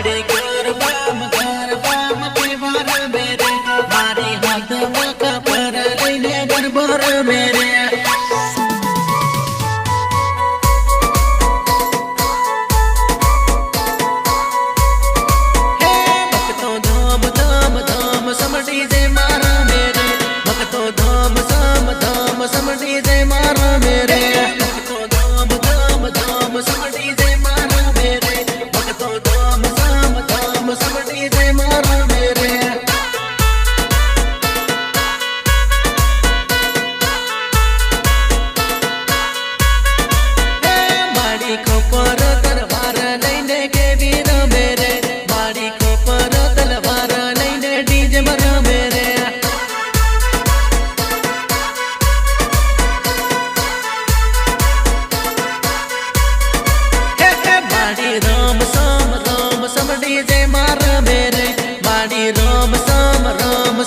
मारी गरबा मकेवार मेरे मारी हाथ मका पर लईने गरबर मेरे हे भक्तो धाम धाम धाम समडी जे मारा मेरे भक्तो धाम धाम समडी जे मारा मेरे भक्तो धाम धाम समडी जे मारा मेरे भक्तो धाम धाम समडी जे मारा मेरे माड़ी खोपर तलवार लईने के वीर मेरे माड़ी खोपर तलवार लईने डीजे मर मेरे माड़ी राम सम डीजे मार मेरे माड़ी राम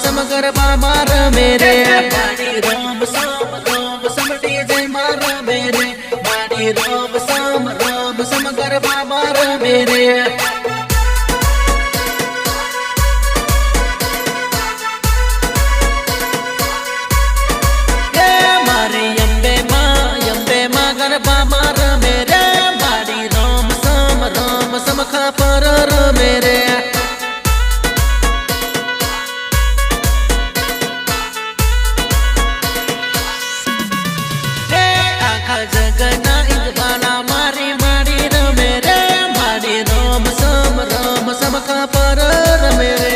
सम गरबा मार मेरे माड़ी राम सम डीजे मार मेरे माड़ी राम सम गरबा मार मेरे मारी अम्बे माँ गरबा मार मेरे माड़ी राम सम खापर मेरे आखा जगना इकबाला मारी माड़ी मेरे माड़ी राम सम खापर मेरे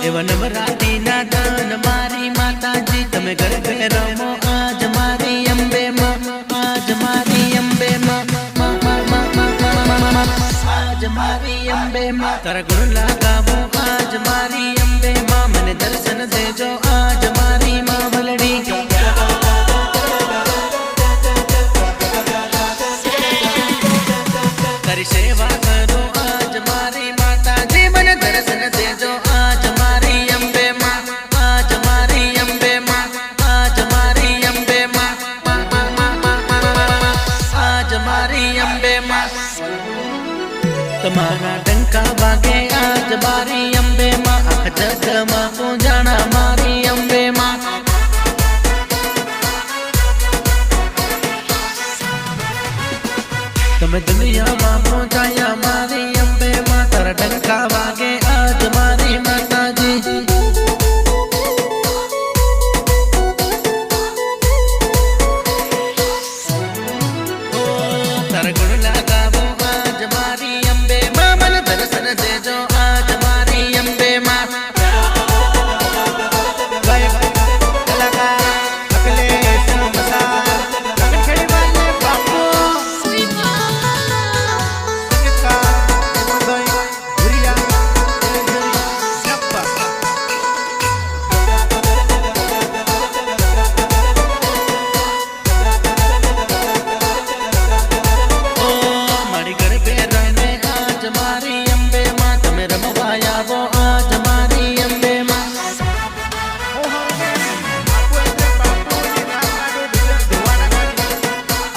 एवं नवरात्रि ना दान मारी माता जी तमे घर पे रमो आज मारी अम्बे माँ आज मारी अम्बे माँ आज मारी अम्बे माँ तारा गुण लगावो आज मारी अम्बे माँ मने दर्शन देजो आज मारी माँ भलड़ी तारी सेवा करो आज मारी माता जी मने दर्शन देजो आज मारी अम्बे माँ आज मारी अम्बे माँ आज मारी अम्बे माँ आज मारी अम्बे माँ तुम्हारा डंका वागे आज मारी अम्बे माँ अख जग माँ पूजाना मारी अम्बे माँ तुम्हें दुनिया माँ पहुँचाया मारी अम्बे माँ तारा डंका वागे आज मारी माता जी तारा गुण लगावो आज मारी अम्बे माँ मन दर्शन देजो आज मारी अम्बे माँ कलाकार अखिलेश मसाल खड़ी वाले बापू मारी घर पे रमे आज मारी अम्बे माँ तमे रमवाया वो आज मारी अम्बे माँ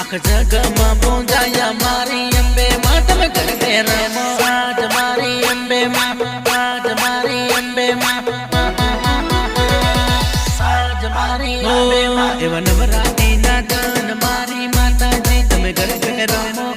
अख जग माँ पहुँचाया मारी अम्बे माँ तमे घर पे रमो आज मारी अम्बे माँ आज मारी अम्बे माँ आज मारी अम्बे माँ एवं नवरात्रि ना दान मारी माता जी तमे घर पे रमो